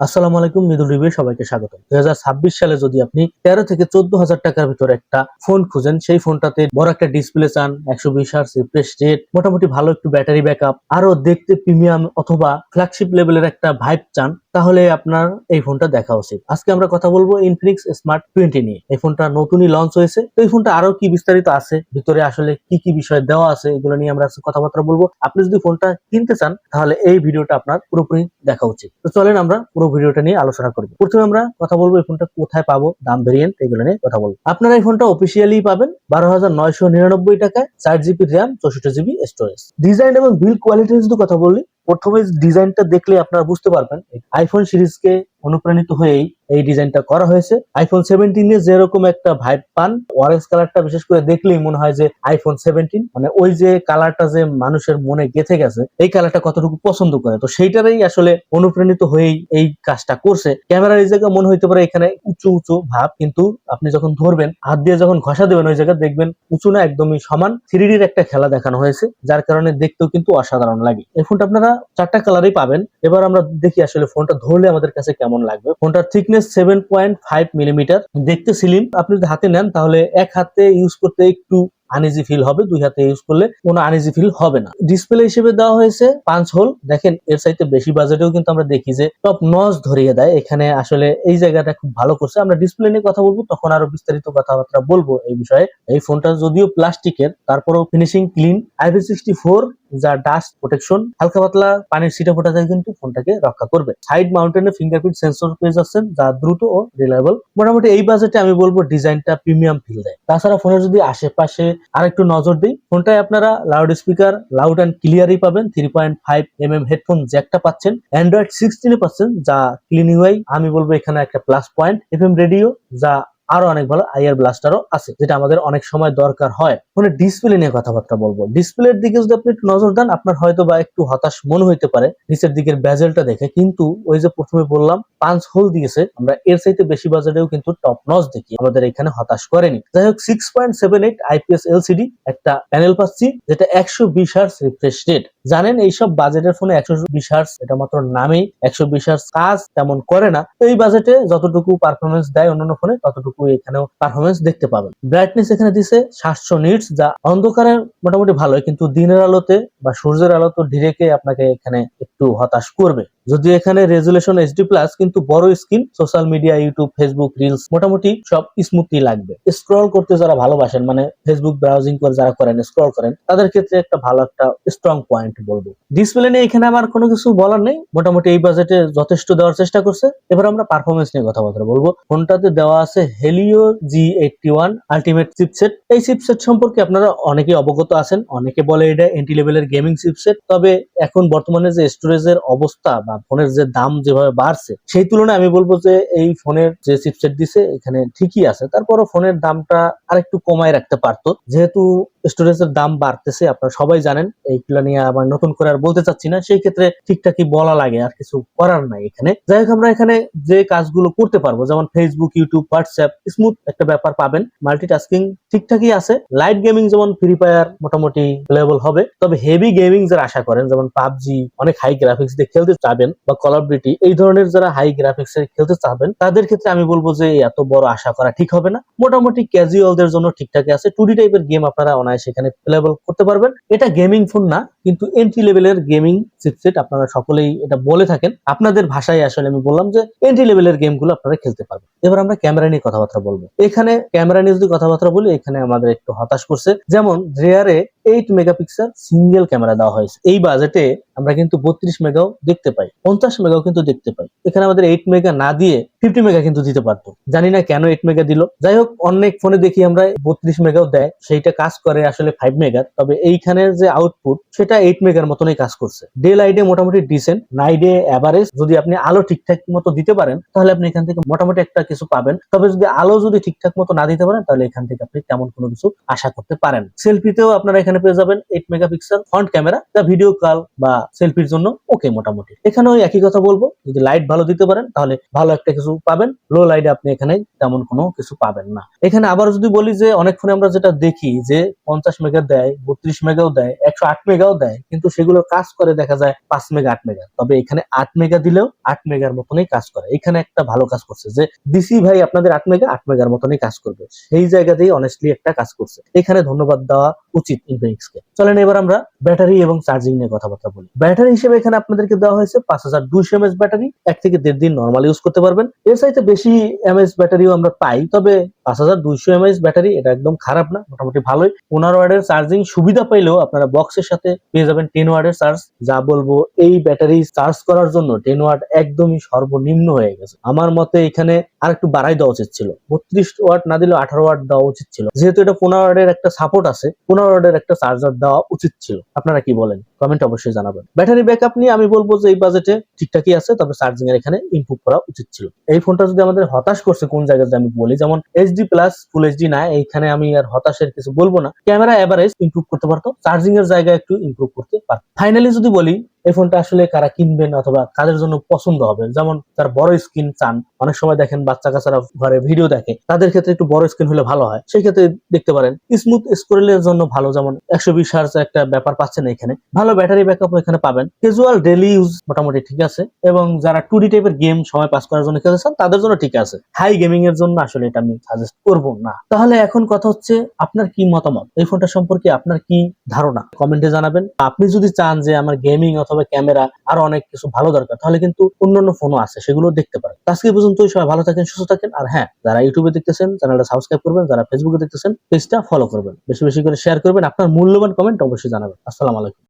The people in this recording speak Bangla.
আসসালামু আলাইকুম, মৃদুল রিভিউ সবাইকে স্বাগত। 2026 সালে যদি আপনি 13 থেকে 14,000 টাকার ভিতরে একটা ফোন খুঁজেন, সেই ফোনটাতে বড় একটা ডিসপ্লে চান, 120 হার্জ রিফ্রেশ রেট, মোটামুটি ভালো একটু ব্যাটারি ব্যাকআপ, আরো দেখতে প্রিমিয়াম অথবা ফ্ল্যাগশিপ লেভেলের একটা ভাইব চান, তাহলে আপনার এই ফোনটা দেখা উচিত। আজকে আমরা কথা বলবো ইনফিনিক্স স্মার্ট 20 নিয়ে। এই ফোনটা নতুনই লঞ্চ হয়েছে। তো এই ফোনটা আরো কি বিস্তারিত আছে, ভিতরে আসলে কি কি বিষয় দেওয়া আছে, এগুলো নিয়ে আমরা আজকে কথাবার্তা বলবো। আপনি যদি ফোনটা কিনতে চান তাহলে এই ভিডিওটা আপনার পুরোপুরি দেখা উচিত। তো চলেন আমরা পুরো ভিডিওটা নিয়ে আলোচনা করব। প্রথমে আমরা কথা বলবো এই ফোনটা কোথায় পাবো, দাম ভেরিয়েন্ট এগুলো নিয়ে কথা বলবো। আপনারা এই ফোনটা অফিসিয়ালি পাবেন 12,999 টাকায়, 4 GB RAM, 64 GB storage. Design এবং বিল্ড কোয়ালিটি যদি কথা বলি, প্রথমে ডিজাইনটা দেখলে আপনারা বুঝতে পারবেন আইফোন সিরিজকে অনুপ্রাণিত হয়েই এই ডিজাইনটা করা হয়েছে। আইফোন 17 যেরকম একটা ভাইব পান, অরেঞ্জ কালারটা বিশেষ করে দেখলেই মনে হয় যে আইফোন 17, মানে ওই যে কালারটা যে মানুষের মনে গেঁথে গেছে, এই কালারটা কতটুকু পছন্দ করে, তো সেইটারই আসলে অনুপ্রাণিত হয়েই এই কাজটা করছে। ক্যামেরার এই জায়গায় মনে হইতে পারে এখানে উঁচু উঁচু ভাব, কিন্তু আপনি যখন ধরবেন, হাত দিয়ে যখন ঘষা দেবেন, ওই জায়গায় দেখবেন উঁচু না, একদমই সমান। 3Dর একটা খেলা দেখানো হয়েছে, যার কারণে দেখতেও কিন্তু অসাধারণ লাগে। এই ফোনটা আপনারা 4টা কালারই পাবেন। এবার আমরা দেখি আসলে ফোনটা ধরলে আমাদের কাছে কেমন লাগবে। ফোনটার থিকনেস 7.5 মিলিমিটার, দেখতে স্লিম। আপনি যদি হাতে নেন তাহলে এক হাতে ইউজ করতে একটু আনইজি ফিল হবে, দুই হাতে ইউজ করলে কোনো আনইজি ফিল হবে না। ডিসপ্লে হিসেবে দেওয়া হয়েছে 5 হোল। দেখেন এর চাইতে বেশি বাজেটেও কিন্তু আমরা দেখি যে টপ নচ ধরিয়ে দেয়, এখানে আসলে এই জায়গাটা খুব ভালো করছে। আমরা ডিসপ্লে নিয়ে কথা বলবো, তখন আরো বিস্তারিত কথাবার্তা বলবো এই বিষয়ে। এই ফোনটা যদিও প্লাস্টিকের, তারপরেও ফিনিশিং ক্লিন। IP64 যা ডাস্ট প্রোটেকশন, হালকা পাতলা পানির ছিটা ফোটা থেকে কিন্তু ফোনটাকে রক্ষা করবে। সাইড মাউন্টেনে ফিঙ্গারপ্রিন্ট সেন্সর পেয়ে যাচ্ছেন, যা দ্রুত ও রিলায়েবল। মোটামুটি এই বাজেটে আমি বলবো ডিজাইনটা প্রিমিয়াম ফিল দেয়। তাছাড়া ফোনের যদি আশেপাশে আরেকটু নজর দিই, ফোনটায় আপনারা লাউড স্পিকার লাউড অ্যান্ড ক্লিয়ারই পাবেন। 3.5 mm হেডফোন জ্যাকটা পাচ্ছেন। অ্যান্ড্রয়েড 16 পাচ্ছেন, যা ক্লিন ইউআই আমি বলবো এখানে একটা প্লাস পয়েন্ট। FM রেডিও, যা আরো অনেক ভালো। আইআর ব্লাস্টারও আছে, যেটা আমাদের অনেক সময় দরকার হয়। ফোনের ডিসপ্লে নিয়ে কথাবার্তা বলবো। ডিসপ্লের দিকে যদি আপনি একটু নজর দেন, আপনার হয়তো বা একটু হতাশ মনে হইতে পারে নিচের দিকের বেজেলটা দেখে, কিন্তু ওই যে প্রথমে বললাম 5 হোল দিয়েছে, আমরা এর চাইতে বেশি বাজেটেও কিন্তু টপ নচ দেখি, আমাদের এখানে হতাশ করেনি। যাই হোক, 6.78 IPS LCD একটা প্যানেল পাচ্ছি, যেটা 120 হার্জ রিফ্রেশ রেট। জানেন এইসব বাজেটের ফোনে 120 হার্জ এটা মাত্র নামেই। 120 হার্জ কাজ তেমন করে না। তো এই বাজেটে যতটুকু পারফরমেন্স দেয় অন্যান্য ফোনে, ততটুকু এখানেও পারফরমেন্স দেখতে পাবেন। ব্রাইটনেস এখানে দিছে 700 নিটস, যা অন্ধকারে মোটামুটি ভালোই, কিন্তু দিনের আলোতে বা সূর্যের আলোতে ডিরেক্টে আপনাকে এখানে একটু হতাশ করবে। যদি এখানে রেজুলেশন HD+, কিন্তু বড় screen, social media, YouTube, Facebook reels মোটামুটি সব স্মুথলি লাগবে। স্ক্রল করতে যারা ভালোবাসেন, মানে ফেসবুক ব্রাউজিং করে যারা করেন, স্ক্রল করেন, তাদের ক্ষেত্রে একটা ভালো একটা স্ট্রং পয়েন্ট বলবো। ডিসপ্লে নিয়ে এখানে আমার কোনো কিছু বলার নেই, মোটামুটি এই বাজেটে যথেষ্ট দেওয়ার চেষ্টা করছে। এবার আমরা পারফরমেন্স নিয়ে কথাবার্তা বলবো। ফোনটাতে দেওয়া আছে হেলিও G81 আলটিমেট চিপসেট। এই চিপসেট সম্পর্কে আপনারা অনেকেই অবগত আছেন, অনেকে বলে এটা এন্ট্রি লেভেলের গেমিং চিপসেট। তবে এখন বর্তমানে যে স্টোরেজের অবস্থা বা ফোনের যে দাম যেভাবে বাড়ছে, সেই তুলনায় আমি বলবো যে এই ফোনের যে চিপসেট দিছে এখানে ঠিকই আছে। তারপরও ফোনের দামটা আরেকটু কমায় রাখতে পারতো, যেহেতু স্টোরেজের দাম বাড়তেছে, আপনারা সবাই জানেন। এইগুলা নিয়ে আবার নতুন করে আর বলতে চাচ্ছি না, সেই ক্ষেত্রে ঠিকঠাকই বলা লাগে, আর কিছু করার নাই এখানে। যাই হোক, আমরা এখানে যে কাজগুলো করতে পারবো, যেমন ফেসবুক, ইউটিউব, হোয়াটসঅ্যাপ, স্মুথ একটা ব্যাপার পাবেন। মাল্টিটাস্কিং ঠিকঠাকই আছে। লাইট গেমিং যেমন ফ্রি ফায়ার মোটামুটি প্লেয়েবল হবে, তবে হেভি গেমিং যারা আশা করেন, যেমন পাবজি অনেক হাই গ্রাফিক্স দিয়ে খেলতে চাবেন, বা কল অফ ডিউটি এই ধরনের যারা হাই গ্রাফিক্স এ খেলতে চাবেন, তাদের ক্ষেত্রে আমি বলবো যে এত বড় আশা করা ঠিক হবে না। মোটামুটি ক্যাজুয়ালদের জন্য ঠিকঠাকই আছে। 2D টাইপের গেম আপনারা অনায়াসে এখানে প্লেয়েবল করতে পারবেন। এটা গেমিং ফোন না, কিন্তু এন্ট্রি লেভেলের গেমিং চিপসেট, আপনারা সকলেই এটা বলে থাকেন। আপনাদের ভাষায় আসলে আমি বললাম যে এন্ট্রি লেভেলের গেমগুলো আপনারা খেলতে পারবেন। এবার আমরা ক্যামেরা নিয়ে কথাবার্তা বলবো। এখানে ক্যামেরা নিয়ে যদি কথাবার্তা বলি, এখানে আমাদের একটু হতাশ করছে। যেমন রেয়ারে 8 মেগাপিক্সেল সিঙ্গেল ক্যামেরা দেওয়া হয়েছে। এই বাজেটে আমরা কিন্তু 32 মেগাও দেখতে পাই, 50 মেগাও কিন্তু দেখতে পাই। এখানে আমাদের 8 মেগা না দিয়ে 50 মেগা কিন্তু দিতে পারতো। জানি না কেন 8 মেগা দিল। যাই হোক, অনেক ফোনে দেখি আমরা 32 মেগাও দেয়, সেইটা কাজ করে আসলে 5 মেগার। তবে এইখানের যে আউটপুট, সেটা 8 মেগার মতনই কাজ করছে। ডে লাইটে মোটামুটি ডিসেন্ট, নাইটে এভারেজ। যদি আপনি আলো ঠিকঠাক মতো দিতে পারেন, তাহলে আপনি এখান থেকে মোটামুটি একটা কিছু পাবেন। তবে যদি আলো যদি ঠিকঠাক মতো না দিতে পারেন, তাহলে এখান থেকে আপনি তেমন কোনো কিছু আশা করতে পারেন। সেলফিতেও আপনারা এখানে পেয়ে যাবেন 8 মেগাপিক্সেল ফ্রন্ট ক্যামেরা, যা ভিডিও কল বা সেলফির জন্য ওকে। মোটামুটি এখানেও একই কথা বলবো, যদি লাইট ভালো দিতে পারেন তাহলে ভালো একটা কিছু পাবেন, লো লাইটে আপনি এখানে তেমন কোনো কিছু পাবেন না। এখানে আবার যদি বলি যে অনেক ফোনে আমরা যেটা দেখি যে 50 মেগা দেয়, 32 মেগাও দেয়, 108 মেগাও দেয়, কিন্তু সেগুলো কাজ করে দেখা যায় 5 মেগা 8 মেগা। তবে এখানে 8 মেগা দিলেও 8 মেগার মতনই কাজ করে। এখানে একটা ভালো কাজ করছে যে দিছি ভাই আপনাদের 8 মেগা, 8 মেগার মতনই কাজ করবে, সেই জায়গাতেই অনেস্টলি একটা কাজ করছে। এখানে ধন্যবাদ দেওয়া উচিত ইনফিনিক্স কে। চলেন এবার আমরা ব্যাটারি এবং চার্জিং নিয়ে কথাবার্তা বলি। ব্যাটারি হিসেবে এখানে আপনাদেরকে দেওয়া হয়েছে 5200 এমএএইচ ব্যাটারি, 1 থেকে 1.5 দিন নরমাল ইউজ করতে পারবেন। এর চাইতে বেশি এমএএইচ ব্যাটারিও আমরা পাই, তবে 5200 এমএএইচ ব্যাটারি এটা একদম খারাপ না, মোটামুটি ভালোই। 15 ওয়াটের চার্জিং সুবিধা পাইলেও আপনারা বক্সের সাথে পেয়ে যাবেন 10 ওয়াটের চার্জ। যা বলবো, এই ব্যাটারি চার্জ করার জন্য 10 ওয়াট একদমই সর্বনিম্ন হয়ে গেছে। আমার মতে এখানে আর একটু বাড়াই দেওয়া উচিত ছিল, 32 ওয়াট না দিলেও 18 ওয়াট দেওয়া উচিত ছিল। যেহেতু এটা 15 ওয়াটের একটা সাপোর্ট আছে, 15 ওয়াটের একটা চার্জার দেওয়া উচিত ছিল। আপনারা কি বলেন কমেন্ট অবশ্যই জানাবেন। ব্যাটারি ব্যাকআপ নিয়ে আমি বলবো যে এই বাজেটে ঠিকঠাকই আছে, তবে চার্জিং এর এখানে ইমপ্রুভ করা উচিত ছিল। এই ফোনটা যদি আমাদের হতাশ করছে কোন জায়গাতে আমি বলি, যেমন এইচডি প্লাস ফুল এইচডি না, এইখানে আমি আর হতাশের কিছু বলবো না। ক্যামেরা এভারেজ ইমপ্রুভ করতে পারতো, চার্জিং এর জায়গায় একটু ইমপ্রুভ করতে পারতো। ফাইনালি যদি বলি এই ফোনটা আসলে কারা কিনবেন অথবা কাদের জন্য পছন্দ হবে, যেমন তার বড় স্ক্রিন চান, অনেক সময় দেখেন বাচ্চা কাচ্চারা ঘরে ভিডিও দেখে, তাদের ক্ষেত্রে একটু বড় স্ক্রিন হলে ভালো হয়, সেই ক্ষেত্রে দেখতে পারেন। স্মুথ স্ক্রোলের জন্য ভালো, যেমন 120 হার্জ একটা ব্যাপার পাচ্ছেন এখানে, ভালো ব্যাটারি ব্যাকআপ এখানে পাবেন। ক্যাজুয়াল ডেইলি ইউজ মোটামুটি ঠিক আছে, এবং যারা 2D টাইপের গেম সময় পাস করার জন্য খেলতে চান তাদের জন্য ঠিক আছে। হাই গেমিং এর জন্য আসলে এটা আমি সাজেস্ট করব না। তাহলে এখন কথা হচ্ছে আপনার কি মতামত, এই ফোনটা সম্পর্কে আপনার কি ধারণা কমেন্টে জানাবেন। আপনি যদি চান যে আমার গেমিং অথবা ক্যামেরা আরো অনেক কিছু ভালো দরকার, তাহলে কিন্তু অন্যান্য ফোনও আছে, সেগুলো দেখতে পারেন। আজকে পর্যন্ত সবাই ভালো থাকেন, সুস্থ থাকেন। আর হ্যাঁ, যারা ইউটিউবে দেখতেছেন চ্যানেলটা সাবস্ক্রাইব করবেন, যারা ফেসবুকে দেখতেছেন পেজটা ফলো করবেন, বেশি বেশি করে শেয়ার করবেন, আপনার মূল্যবান কমেন্ট অবশ্যই জানাবেন। আসসালামু আলাইকুম।